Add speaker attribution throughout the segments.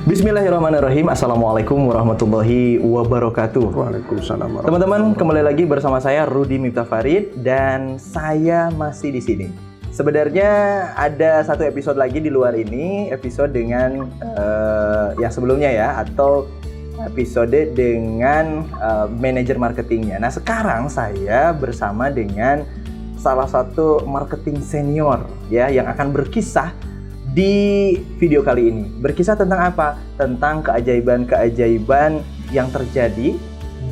Speaker 1: Bismillahirrahmanirrahim. Assalamualaikum warahmatullahi wabarakatuh.
Speaker 2: Waalaikumsalam.
Speaker 1: Teman-teman, kembali lagi bersama saya Rudi Miftah Farid dan saya masih di sini. Sebenarnya ada satu episode lagi di luar ini, episode dengan yang sebelumnya ya, atau episode dengan manajer marketingnya. Nah, sekarang saya bersama dengan salah satu marketing senior ya yang akan berkisah di video kali ini. Berkisah tentang apa? Tentang keajaiban-keajaiban yang terjadi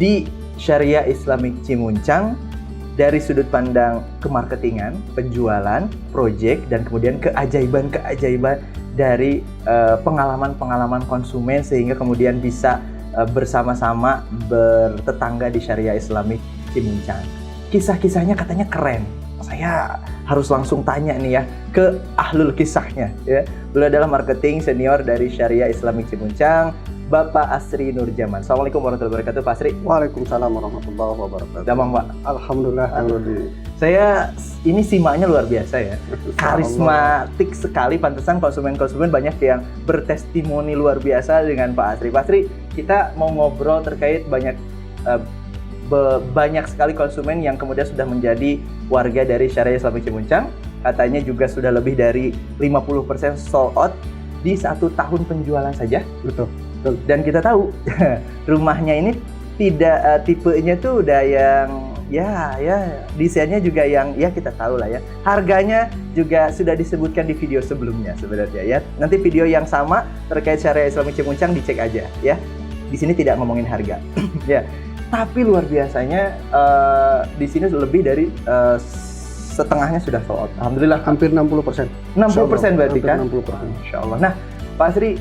Speaker 1: di Syariah Islamic Cimuncang dari sudut pandang kemarketingan, penjualan, project, dan kemudian keajaiban-keajaiban dari pengalaman-pengalaman konsumen sehingga kemudian bisa bersama-sama bertetangga di Syariah Islamic Cimuncang. Kisah-kisahnya katanya keren. Saya harus langsung tanya nih ya ke ahlul kisahnya ya. Beliau adalah marketing senior dari Syariah Islamic Cimuncang, Bapak Asri Nurjaman. Assalamualaikum warahmatullahi wabarakatuh, Pak Asri.
Speaker 2: Waalaikumsalam warahmatullahi wabarakatuh.
Speaker 1: Damang, Pak.
Speaker 2: Alhamdulillah.
Speaker 1: Saya ini simaknya luar biasa ya. Karismatik sekali, pantesan konsumen-konsumen banyak yang bertestimoni luar biasa dengan Pak Asri. Pak Asri, kita mau ngobrol terkait banyak sekali konsumen yang kemudian sudah menjadi warga dari Syariah Islamic Cimuncang. Katanya juga sudah lebih dari 50% sold out di 1 tahun penjualan saja.
Speaker 2: Betul.
Speaker 1: Dan kita tahu rumahnya ini tidak tipenya tuh udah yang ya desainnya juga yang ya kita tahu lah ya. Harganya juga sudah disebutkan di video sebelumnya sebenarnya ya. Nanti video yang sama terkait Syariah Islamic Cimuncang dicek aja ya. Di sini tidak ngomongin harga. Ya. Tapi luar biasanya di sini lebih dari setengahnya sudah sold out. Alhamdulillah.
Speaker 2: Hampir 60%.
Speaker 1: 60% berarti kan?
Speaker 2: 60%.
Speaker 1: Insya Allah. Nah, Pak Asri,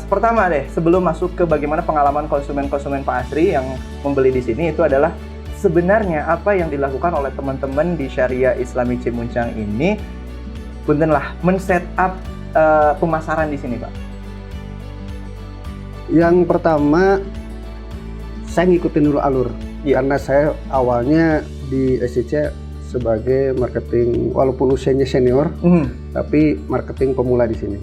Speaker 1: pertama deh, sebelum masuk ke bagaimana pengalaman konsumen-konsumen Pak Asri yang membeli di sini, itu adalah sebenarnya apa yang dilakukan oleh teman-teman di Syariah Islamic Cimuncang ini, puntenlah, men-setup pemasaran di sini, Pak.
Speaker 2: Yang pertama, saya ngikutin dulu alur. Karena saya awalnya di SCC sebagai marketing, walaupun usianya senior, tapi marketing pemula di sini.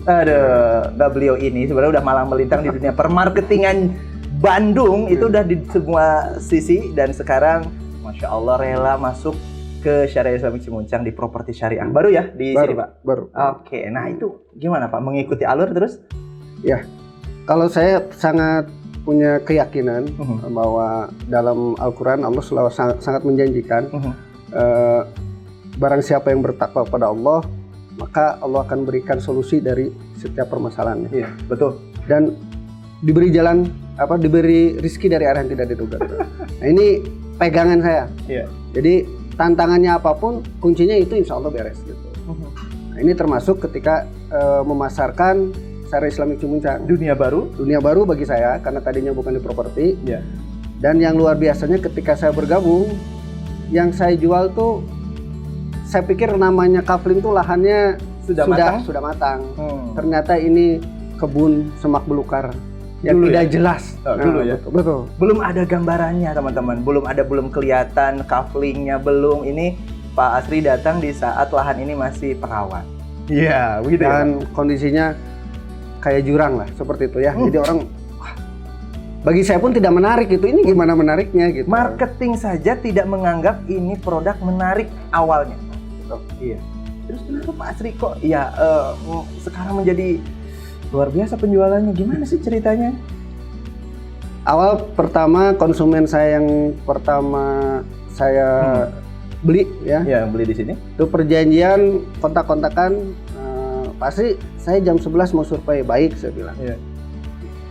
Speaker 1: Beliau ini sebenarnya udah malang melintang di dunia permarketingan Bandung, itu udah di semua sisi, dan sekarang Masya Allah rela masuk ke Syariah Islamic Cimuncang di properti syariah. Baru ya di sini, Pak?
Speaker 2: Baru.
Speaker 1: Oke, nah itu gimana Pak? Mengikuti alur terus?
Speaker 2: Ya, kalau saya sangat punya keyakinan bahwa dalam Al-Quran Allah selalu sangat menjanjikan barang siapa yang bertakwa kepada Allah, maka Allah akan berikan solusi dari setiap permasalahannya.
Speaker 1: Iya, betul.
Speaker 2: Dan diberi diberi rezeki dari arah yang tidak diduga. Nah, ini pegangan saya.
Speaker 1: Iya.
Speaker 2: Jadi tantangannya apapun, kuncinya itu insya Allah beres gitu. Nah, ini termasuk ketika memasarkan Syariah Islamic Cimuncang. Dunia baru bagi saya karena tadinya bukan di properti.
Speaker 1: Yeah.
Speaker 2: Dan yang luar biasanya ketika saya bergabung, yang saya jual tuh, saya pikir namanya kafling tuh lahannya sudah matang. Ternyata ini kebun semak belukar yang
Speaker 1: dulu
Speaker 2: tidak
Speaker 1: ya?
Speaker 2: jelas.
Speaker 1: Dulu ya.
Speaker 2: Betul.
Speaker 1: Belum ada gambarannya teman-teman. Belum kelihatan kaflingnya belum. Ini Pak Asri datang di saat lahan ini masih perawan. Iya, begitu.
Speaker 2: Dan kondisinya kayak jurang lah, seperti itu ya. Jadi orang, bagi saya pun tidak menarik gitu. Ini gimana menariknya gitu.
Speaker 1: Marketing saja tidak menganggap ini produk menarik awalnya.
Speaker 2: Iya.
Speaker 1: Terus kenapa Pak Asri kok sekarang menjadi luar biasa penjualannya? Gimana sih ceritanya?
Speaker 2: Awal pertama konsumen saya yang pertama saya beli ya.
Speaker 1: Ya, beli di sini.
Speaker 2: Itu perjanjian kontak-kontakan. Pasti saya jam 11 mau survei. Baik, saya bilang.
Speaker 1: Iya.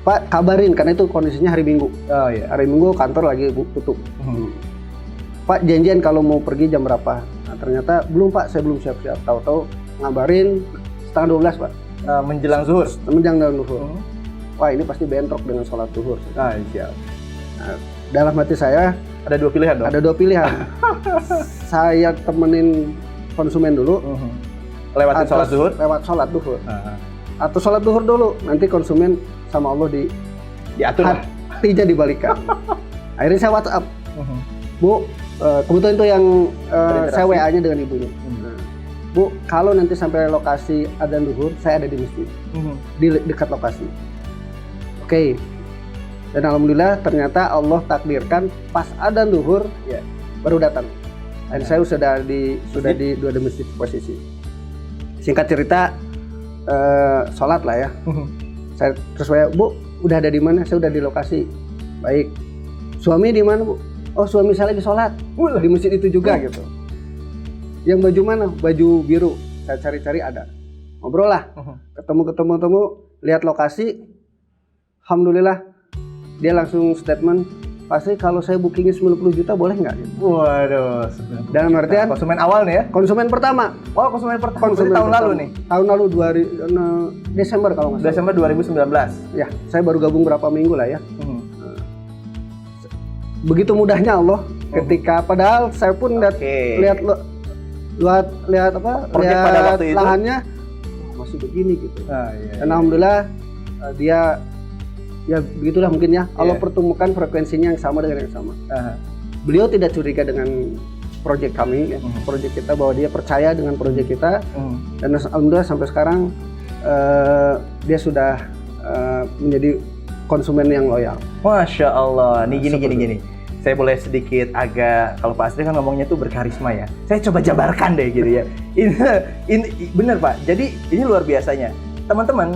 Speaker 2: Pak, kabarin, karena itu kondisinya hari Minggu.
Speaker 1: Oh iya.
Speaker 2: Hari Minggu kantor lagi tutup. Pak, janjian kalau mau pergi jam berapa? Nah, ternyata belum Pak, saya belum siap-siap. Tahu-tahu ngabarin setengah 12 Pak.
Speaker 1: Menjelang zuhur.
Speaker 2: Menjelang zuhur. Wah, ini pasti bentrok dengan sholat zuhur.
Speaker 1: Siap.
Speaker 2: Nah, dalam hati saya
Speaker 1: ada 2 pilihan dong?
Speaker 2: Ada 2 pilihan. Saya temenin konsumen dulu.
Speaker 1: Lewat sholat zuhur?
Speaker 2: Atau sholat zuhur dulu, nanti konsumen sama Allah
Speaker 1: diatur,
Speaker 2: hatinya dibalikan. Akhirnya saya WhatsApp, Bu, kebetulan itu yang saya WA-nya dengan ibunya. Bu, kalau nanti sampai lokasi adzan zuhur, saya ada di masjid, di dekat lokasi. Oke. Dan alhamdulillah ternyata Allah takdirkan pas adzan zuhur baru datang. Dan saya sudah di dua masjid posisi. Singkat cerita sholat lah ya. Saya Bu, udah ada di mana? Saya udah di lokasi. Baik. Suami di mana, Bu? Oh, suami saya lagi sholat di masjid itu juga gitu. Yang baju mana? Baju biru. Saya cari-cari ada. Ngobrol lah. Ketemu, lihat lokasi. Alhamdulillah dia langsung statement, pasti kalau saya bookingnya 90 juta boleh nggak?
Speaker 1: Waduh.
Speaker 2: Dalam artian
Speaker 1: konsumen awal nih ya?
Speaker 2: Konsumen pertama.
Speaker 1: Oh, konsumen pertama. Konsumen tahun lalu nih?
Speaker 2: Tahun lalu Desember kalau nggak salah.
Speaker 1: Desember 2019.
Speaker 2: Ya, saya baru gabung berapa minggu lah ya. Begitu mudahnya Allah. Ketika padahal saya pun lihat apa?
Speaker 1: Project pada waktu itu
Speaker 2: lahannya masih begini gitu.
Speaker 1: Iya.
Speaker 2: Dan alhamdulillah dia ya begitulah mungkin ya. Allah pertemukan frekuensinya yang sama dengan yang sama. Beliau tidak curiga dengan proyek kami, proyek kita, bahwa dia percaya dengan proyek kita. Dan alhamdulillah sampai sekarang dia sudah menjadi konsumen yang loyal.
Speaker 1: Masya Allah. Nih gini. Saya boleh sedikit agak, kalau Pak Asri kan ngomongnya tuh berkarisma ya. Saya coba jabarkan deh gitu ya. Ini bener Pak. Jadi ini luar biasanya. Teman-teman,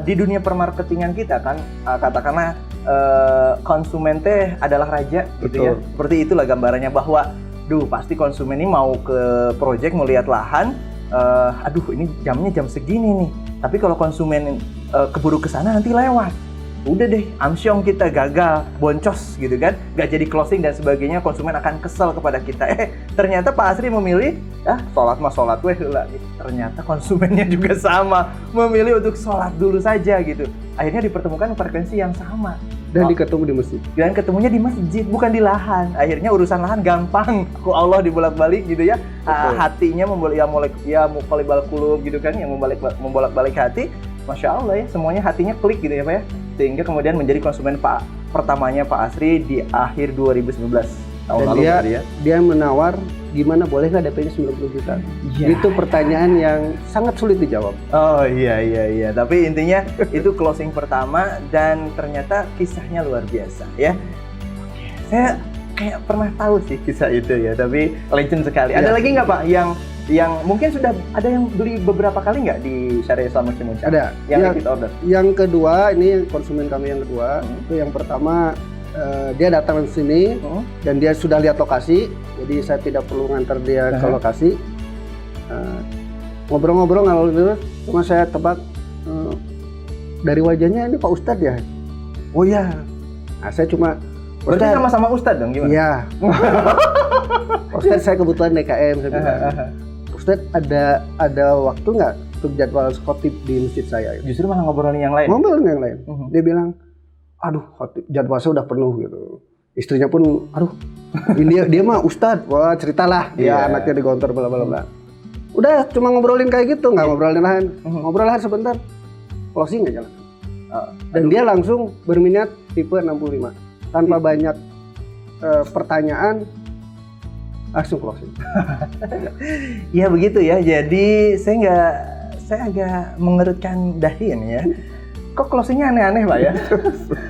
Speaker 1: di dunia permarketingan kita kan, katakanlah konsumen teh adalah raja. Betul. Gitu ya. Seperti itulah gambarannya, bahwa pasti konsumen ini mau ke project, mau lihat lahan, ini jamnya jam segini nih. Tapi kalau konsumen keburu ke sana nanti lewat. Udah deh, amsyong kita gagal, boncos gitu kan, gak jadi closing dan sebagainya, konsumen akan kesel kepada kita. Ternyata Pak Asri memilih, sholat mah sholat weh lah. Ternyata konsumennya juga sama, memilih untuk sholat dulu saja gitu. Akhirnya dipertemukan frekuensi yang sama.
Speaker 2: Dan ketemu di masjid.
Speaker 1: Dan ketemunya di masjid, bukan di lahan. Akhirnya urusan lahan gampang. Ku Allah dibolak-balik gitu ya. Hatinya muqallibal qulub gitu kan, yang membolak-balik hati. Masya Allah ya, semuanya hatinya klik gitu ya Pak ya. Sehingga kemudian menjadi konsumen pertamanya Pak Asri di akhir 2019 tahun lalu. Dia
Speaker 2: menawar, gimana boleh nggak DP-nya 90 juta? Ya. Itu pertanyaan yang sangat sulit dijawab.
Speaker 1: Oh iya. Tapi intinya itu closing pertama dan ternyata kisahnya luar biasa ya. Saya kayak pernah tahu sih kisah itu ya, tapi legend sekali. Ada lagi nggak Pak yang mungkin sudah ada yang beli beberapa kali nggak di Syariah Islam Cimuncang?
Speaker 2: Ada.
Speaker 1: Yang repeat order.
Speaker 2: Yang kedua, ini konsumen kami yang kedua. Itu yang pertama, dia datang ke sini dan dia sudah lihat lokasi, jadi saya tidak perlu ngantar dia ke lokasi. Ngobrol-ngobrol ngalor terus, cuma saya tebak dari wajahnya ini Pak Ustadz ya. Oh iya. Nah, saya cuma.
Speaker 1: Berarti sama-sama Ustadz dong, gimana?
Speaker 2: Iya. Ustadz, saya kebetulan DKM, saya bilang. Ustadz, ada waktu nggak untuk jadwal khotib di masjid saya?
Speaker 1: Justru malah ngobrolin yang lain?
Speaker 2: Ngobrolin yang lain. Dia bilang, aduh khotib, jadwal saya udah penuh gitu. Istrinya pun, aduh, dia mah Ustadz, wah ceritalah. Dia anaknya digontor, bla bla bla. Udah, cuma ngobrolin kayak gitu, nggak ngobrolin lain. Ngobrol lain sebentar, closing aja langsung. Dan dia langsung berminat tipe 65. Tanpa banyak pertanyaan, langsung closing.
Speaker 1: Ya begitu ya. Jadi saya agak mengerutkan dahi ini ya. Kok closingnya aneh-aneh Pak ya?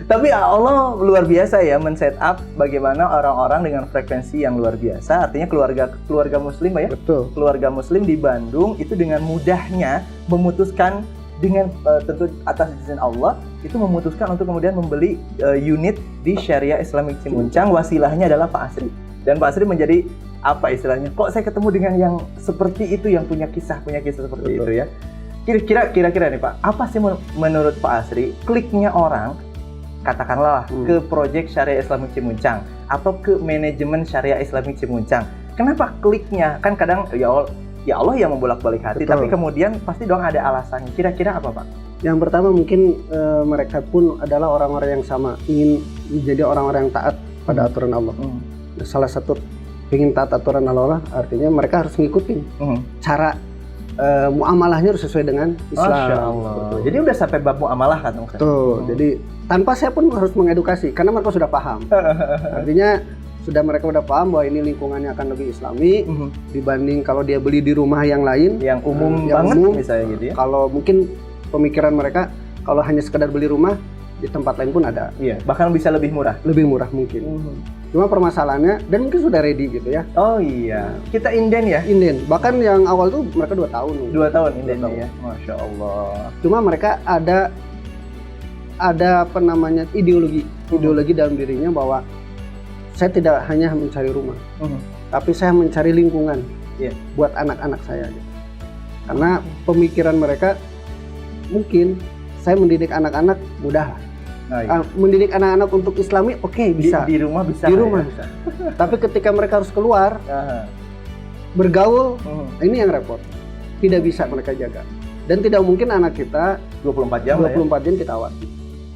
Speaker 1: Tapi Allah luar biasa ya men-setup bagaimana orang-orang dengan frekuensi yang luar biasa. Artinya keluarga Muslim Pak ya.
Speaker 2: Betul.
Speaker 1: Keluarga Muslim di Bandung itu dengan mudahnya memutuskan dengan tentu atas izin Allah itu memutuskan untuk kemudian membeli unit di Syariah Islamic Cimuncang. Wasilahnya adalah Pak Asri. Dan Pak Asri menjadi apa istilahnya? Kok saya ketemu dengan yang seperti itu, yang punya kisah seperti itu ya? Kira-kira nih Pak, apa sih menurut Pak Asri kliknya orang, katakanlah ke proyek Syariah Islamic Cimuncang atau ke manajemen Syariah Islamic Cimuncang? Kenapa kliknya? Kan kadang ya Allah yang membolak-balik hati. Betul. Tapi kemudian pasti dong ada alasannya. Kira-kira apa Pak?
Speaker 2: Yang pertama mungkin mereka pun adalah orang-orang yang sama, ingin menjadi orang-orang yang taat pada aturan Allah. Salah satu ingin taat aturan Allah, artinya mereka harus ngikutin cara muamalahnya harus sesuai dengan Islam.
Speaker 1: Masya Allah. Jadi udah sampai bab muamalah kan?
Speaker 2: Tuh, jadi tanpa saya pun harus mengedukasi karena mereka sudah paham. Artinya mereka udah paham bahwa ini lingkungannya akan lebih Islami dibanding kalau dia beli di rumah yang lain
Speaker 1: yang umum banget misalnya gitu ya.
Speaker 2: Kalau mungkin pemikiran mereka kalau hanya sekedar beli rumah di tempat lain pun ada.
Speaker 1: Iya, bahkan bisa lebih murah.
Speaker 2: Lebih murah mungkin. Cuma permasalahannya, dan mungkin sudah ready gitu ya.
Speaker 1: Oh iya, kita inden ya?
Speaker 2: Inden, bahkan yang awal tuh mereka 2 tahun.
Speaker 1: 2 tahun indennya ya? Masya Allah.
Speaker 2: Cuma mereka ada apa namanya, ideologi dalam dirinya bahwa saya tidak hanya mencari rumah, tapi saya mencari lingkungan buat anak-anak saya. Gitu. Karena pemikiran mereka, mungkin saya mendidik anak-anak mudah. Mendidik anak-anak untuk Islami, bisa.
Speaker 1: Di rumah bisa.
Speaker 2: Di rumah bisa. Tapi ketika mereka harus keluar, bergaul, ini yang repot. Tidak bisa mereka jaga. Dan tidak mungkin anak kita
Speaker 1: 24 jam
Speaker 2: jam kita awasi.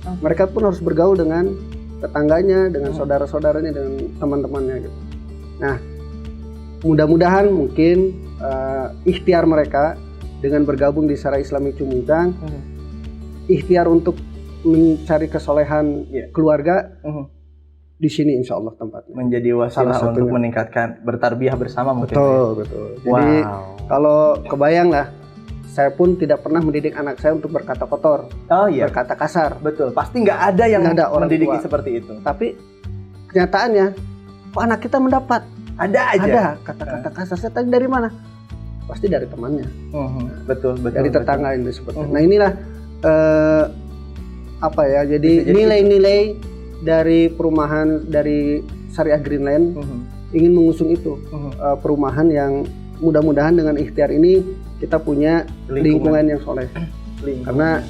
Speaker 2: Mereka pun harus bergaul dengan tetangganya, dengan saudara-saudaranya, dengan teman-temannya gitu. Nah, mudah-mudahan mungkin ikhtiar mereka dengan bergabung di Syariah Islami Cimuncang, ikhtiar untuk mencari kesolehan keluarga, di sini insya Allah tempatnya.
Speaker 1: Menjadi wasilah untuk meningkatkan bertarbiyah bersama mungkin.
Speaker 2: Betul. Jadi kalau kebayang lah, saya pun tidak pernah mendidik anak saya untuk berkata kotor, berkata kasar.
Speaker 1: Betul, pasti nggak ada yang mendidik seperti itu.
Speaker 2: Tapi kenyataannya, kok anak kita mendapat? Ada kata-kata kasar. Saya tanya dari mana? Pasti dari temannya.
Speaker 1: Betul.
Speaker 2: Dari tetangga ini seperti. Nah inilah jadi nilai-nilai dari perumahan dari Syariah Greenland ingin mengusung itu, perumahan yang mudah-mudahan dengan ikhtiar ini kita punya lingkungan yang soleh. Karena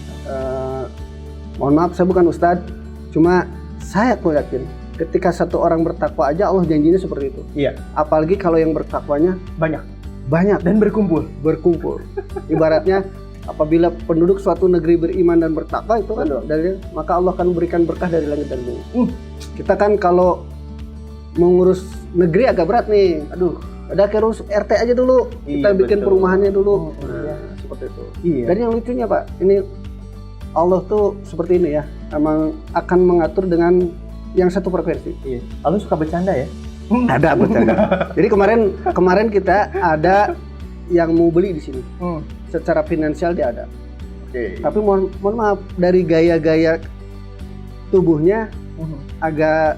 Speaker 2: mohon maaf, saya bukan ustadz, cuma saya yakin ketika satu orang bertakwa aja Allah janjinya seperti itu.
Speaker 1: Iya.
Speaker 2: Apalagi kalau yang bertakwanya banyak
Speaker 1: dan berkumpul.
Speaker 2: Ibaratnya apabila penduduk suatu negeri beriman dan bertakwa itu kan dalilnya, maka Allah akan memberikan berkah dari langit dan bumi. Kita kan kalau mengurus negeri agak berat nih. Ada urus RT aja dulu. Kita bikin perumahannya dulu. Seperti itu. Iya. Dan yang lucunya Pak, ini Allah tuh seperti ini ya. Emang akan mengatur dengan yang satu frekuensi.
Speaker 1: Iya. Allah suka bercanda ya?
Speaker 2: Ada bercanda. Jadi kemarin kita ada yang mau beli di sini. Secara finansial dia ada. Tapi mohon maaf, dari gaya-gaya tubuhnya agak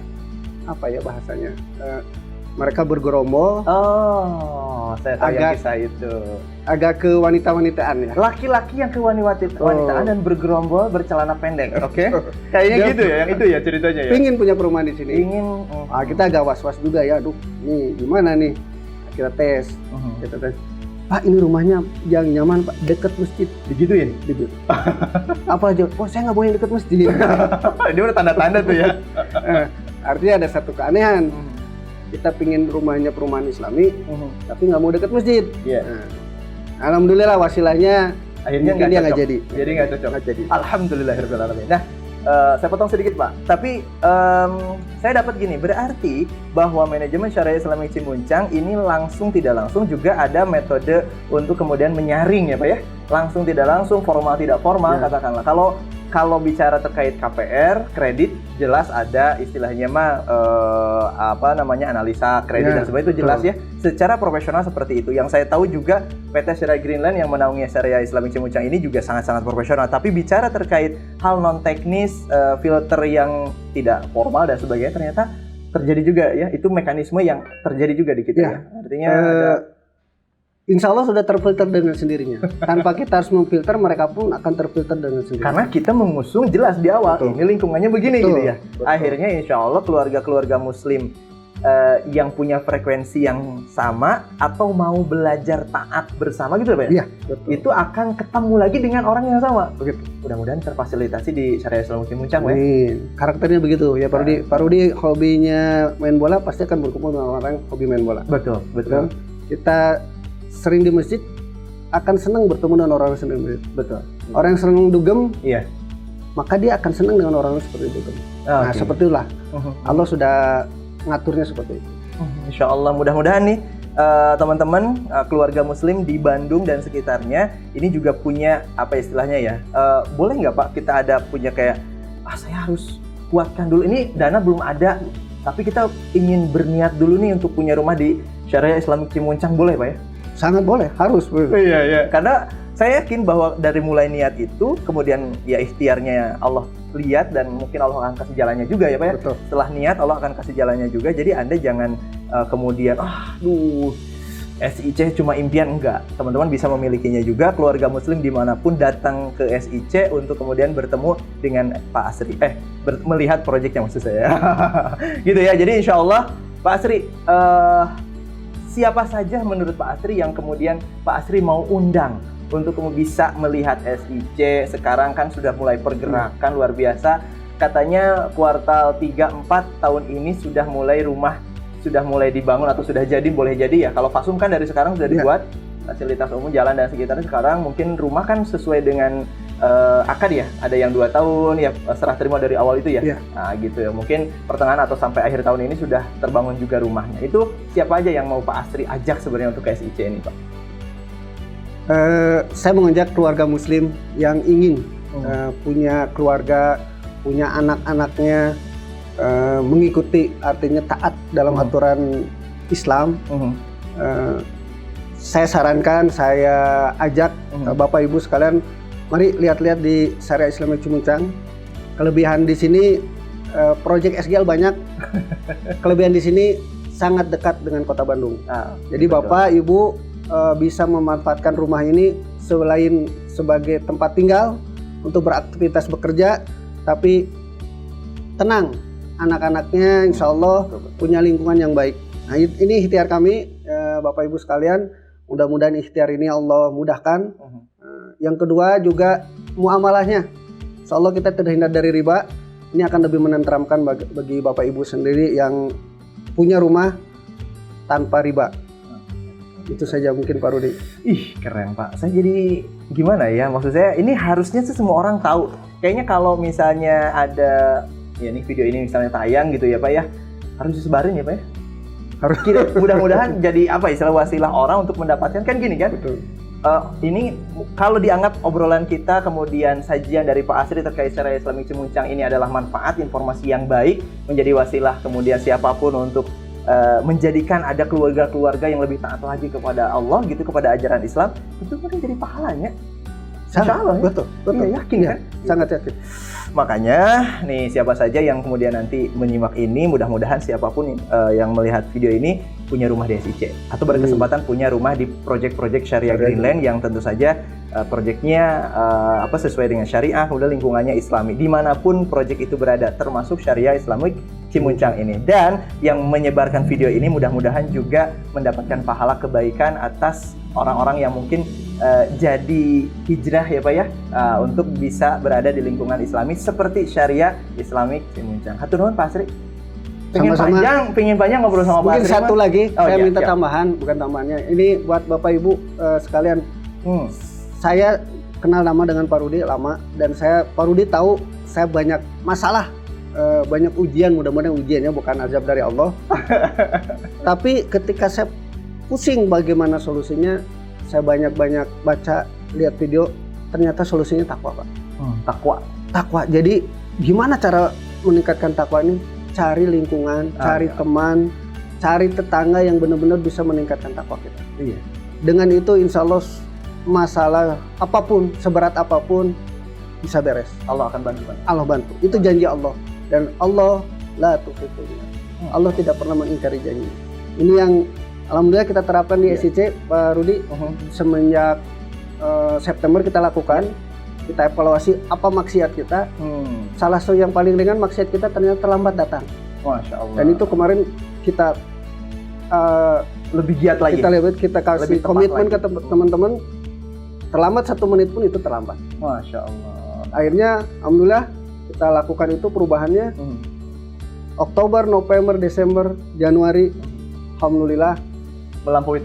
Speaker 2: bahasanya? Mereka bergerombol.
Speaker 1: Saya tahu yang kisah itu.
Speaker 2: Agak ke wanita-wanitaan ya.
Speaker 1: Laki-laki yang ke wanitaan dan bergerombol bercelana pendek. Kayaknya gitu ya, yang itu ya ceritanya ya.
Speaker 2: Pingin punya perumahan di sini. Kita agak was-was juga ya. Nih gimana nih? Kita tes. Kita tes. Pak, ini rumahnya yang nyaman Pak, dekat masjid.
Speaker 1: Digituin?
Speaker 2: Apa aja? Saya nggak boleh dekat masjid.
Speaker 1: Dia udah tanda-tanda tuh ya.
Speaker 2: Artinya ada satu keanehan. Kita pingin rumahnya perumahan Islami, tapi nggak mau dekat masjid. Alhamdulillah wasilahnya
Speaker 1: akhirnya nggak jadi. Jadi nggak cocok. Alhamdulillahirobbilalamin. Nah, saya potong sedikit Pak. Tapi saya dapat gini, berarti bahwa manajemen Syariah Islami Cimuncang ini langsung tidak langsung juga ada metode untuk kemudian menyaring ya Pak ya. Langsung tidak langsung, formal tidak formal katakanlah. Kalau bicara terkait KPR, kredit jelas ada istilahnya analisa kredit dan sebagainya itu jelas ya. Secara profesional seperti itu. Yang saya tahu juga PT Syariah Greenland yang menaungi Syariah Islami Cimuncang ini juga sangat-sangat profesional. Tapi bicara terkait hal non teknis, filter yang tidak formal dan sebagainya ternyata terjadi juga ya. Itu mekanisme yang terjadi juga di kita ya. Artinya
Speaker 2: Insya Allah sudah terfilter dengan sendirinya. Tanpa kita harus memfilter, mereka pun akan terfilter dengan sendirinya.
Speaker 1: Karena kita mengusung jelas di awal, ini lingkungannya begini gitu ya. Akhirnya insya Allah keluarga-keluarga muslim yang punya frekuensi yang sama atau mau belajar taat bersama gitu ya Pak?
Speaker 2: Iya, betul.
Speaker 1: Itu akan ketemu lagi dengan orang yang sama. Begitu. Mudah-mudahan terfasilitasi di Syariah Islami Cimuncang ya.
Speaker 2: Karakternya begitu ya Pak Rudi hobinya main bola, pasti akan berkumpul dengan orang hobi main bola.
Speaker 1: Betul.
Speaker 2: Kita sering di masjid akan senang bertemu dengan orang yang senang di masjid.
Speaker 1: Betul.
Speaker 2: Orang yang senang dugem, maka dia akan senang dengan orang yang seperti dugem. Nah, seperti itulah. Allah sudah ngaturnya seperti itu.
Speaker 1: Insya Allah mudah-mudahan nih teman-teman keluarga muslim di Bandung dan sekitarnya ini juga punya apa istilahnya ya, boleh nggak Pak kita ada punya kayak saya harus kuatkan dulu, ini dana belum ada tapi kita ingin berniat dulu nih untuk punya rumah di Syariah Islami Cimuncang, boleh Pak ya?
Speaker 2: Sangat boleh, harus.
Speaker 1: Iya. Karena saya yakin bahwa dari mulai niat itu, kemudian ya ikhtiarnya Allah lihat dan mungkin Allah akan kasih jalannya juga ya Pak ya.
Speaker 2: Betul.
Speaker 1: Setelah niat Allah akan kasih jalannya juga. Jadi Anda jangan kemudian SIC cuma impian, enggak. Teman-teman bisa memilikinya juga. Keluarga muslim dimanapun datang ke SIC untuk kemudian bertemu dengan Pak Asri. Melihat proyeknya maksud saya. Gitu ya. Jadi insya Allah Pak Asri, siapa saja menurut Pak Asri yang kemudian Pak Asri mau undang untuk bisa melihat SIC? Sekarang kan sudah mulai pergerakan luar biasa. Katanya kuartal 3-4 tahun ini sudah mulai dibangun atau sudah jadi, boleh jadi ya. Kalau Fasum kan dari sekarang sudah dibuat, fasilitas umum, jalan dan sekitarnya. Sekarang mungkin rumah kan sesuai dengan akad ya. Ada yang 2 tahun ya, serah terima dari awal itu ya. Nah gitu ya. Mungkin pertengahan atau sampai akhir tahun ini sudah terbangun juga rumahnya. Itu siapa aja yang mau Pak Asri ajak sebenarnya untuk ke SIC ini Pak?
Speaker 2: Saya mengajak keluarga muslim yang ingin punya keluarga, punya anak-anaknya mengikuti, artinya taat dalam aturan Islam. Saya sarankan, saya ajak Bapak Ibu sekalian, mari lihat-lihat di Syariah Islamic Cimuncang. Kelebihan di sini proyek SGL banyak. Kelebihan di sini sangat dekat dengan Kota Bandung. Jadi betul. Bapak Ibu bisa memanfaatkan rumah ini selain sebagai tempat tinggal untuk beraktivitas bekerja, tapi tenang, anak-anaknya insya Allah punya lingkungan yang baik. Nah ini ikhtiar kami, Bapak Ibu sekalian, mudah-mudahan ikhtiar ini Allah mudahkan. Yang kedua juga muamalahnya, insya Allah kita terhindar dari riba. Ini akan lebih menenteramkan bagi Bapak Ibu sendiri yang punya rumah tanpa riba. Itu saja mungkin Pak Rudi.
Speaker 1: Ih keren Pak, saya jadi gimana ya, maksud saya ini harusnya sih semua orang tahu. Kayaknya kalau misalnya ada ya nih video ini misalnya tayang gitu ya Pak ya, harus disebarin ya Pak ya. Harus mudah-mudahan jadi apa istilah wasilah orang untuk mendapatkan, kan gini kan.
Speaker 2: Betul.
Speaker 1: Ini kalau dianggap obrolan kita kemudian sajian dari Pak Asri terkait Syariah Islamic Cimuncang ini adalah manfaat, informasi yang baik, menjadi wasilah kemudian siapapun untuk menjadikan ada keluarga-keluarga yang lebih taat lagi kepada Allah gitu, kepada ajaran Islam, itu kan jadi pahalanya.
Speaker 2: Sangat,
Speaker 1: Allah, ya?
Speaker 2: Betul.
Speaker 1: Iya, yakin
Speaker 2: ya,
Speaker 1: kan?
Speaker 2: Sangat yakin.
Speaker 1: Makanya nih siapa saja yang kemudian nanti menyimak ini, mudah-mudahan siapapun yang melihat video ini punya rumah di SIC atau berkesempatan punya rumah di proyek-proyek Syariah Greenland yang tentu saja proyeknya sesuai dengan syariah, kemudian lingkungannya Islami dimanapun proyek itu berada, termasuk Syariah Islamic Cimuncang ini. Dan yang menyebarkan video ini mudah-mudahan juga mendapatkan pahala kebaikan atas orang-orang yang mungkin jadi hijrah ya Pak ya, untuk bisa berada di lingkungan Islami seperti Syariah Islamic Cimuncang. Hatur nuhun Pak Asri. Pengen panjang ngobrol sama Pak Asri.
Speaker 2: Mungkin satu lagi, saya minta tambahan, bukan tambahannya. Ini buat Bapak Ibu sekalian. Saya kenal nama dengan Pak Rudi lama, dan Pak Rudi tahu saya banyak masalah, banyak ujian, mudah-mudahan ujiannya bukan azab dari Allah. Tapi ketika saya pusing bagaimana solusinya, saya banyak-banyak baca, lihat video, ternyata solusinya takwa Pak. Takwa. Jadi gimana cara meningkatkan takwa ini? Cari lingkungan, cari teman, cari tetangga yang benar-benar bisa meningkatkan takwa kita.
Speaker 1: Iya.
Speaker 2: Dengan itu insya Allah masalah apapun, seberat apapun bisa beres.
Speaker 1: Allah akan bantu.
Speaker 2: Allah bantu. Itu janji Allah. Dan Allah la tukhlifu. Allah tidak pernah mengingkari janji. Ini yang alhamdulillah kita terapkan di SIC Pak Rudi. Semenjak September kita lakukan. Kita evaluasi apa maksiat kita. Salah satu yang paling ringan maksiat kita ternyata terlambat datang.
Speaker 1: Masya Allah.
Speaker 2: Dan itu kemarin kita
Speaker 1: lebih giat lagi.
Speaker 2: Kita kasih komitmen ke teman-teman. Terlambat 1 menit pun itu terlambat.
Speaker 1: Masya Allah.
Speaker 2: Akhirnya alhamdulillah kita lakukan itu perubahannya. Oktober, November, Desember, Januari, alhamdulillah melampaui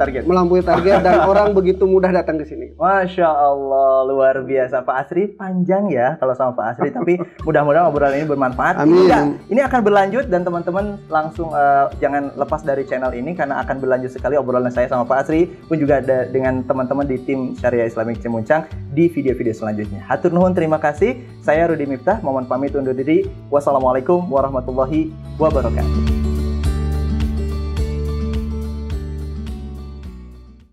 Speaker 2: target dan orang begitu mudah datang ke sini.
Speaker 1: Masya Allah, luar biasa Pak Asri. Panjang ya kalau sama Pak Asri, tapi mudah-mudahan obrolan ini bermanfaat.
Speaker 2: Amin.
Speaker 1: Ini akan berlanjut dan teman-teman langsung jangan lepas dari channel ini karena akan berlanjut sekali obrolan saya sama Pak Asri pun juga dengan teman-teman di tim Syariah Islamic Cimuncang di video-video selanjutnya. Hatur nuhun, terima kasih. Saya Rudi Miftah, mohon pamit undur diri. Wassalamualaikum warahmatullahi wabarakatuh.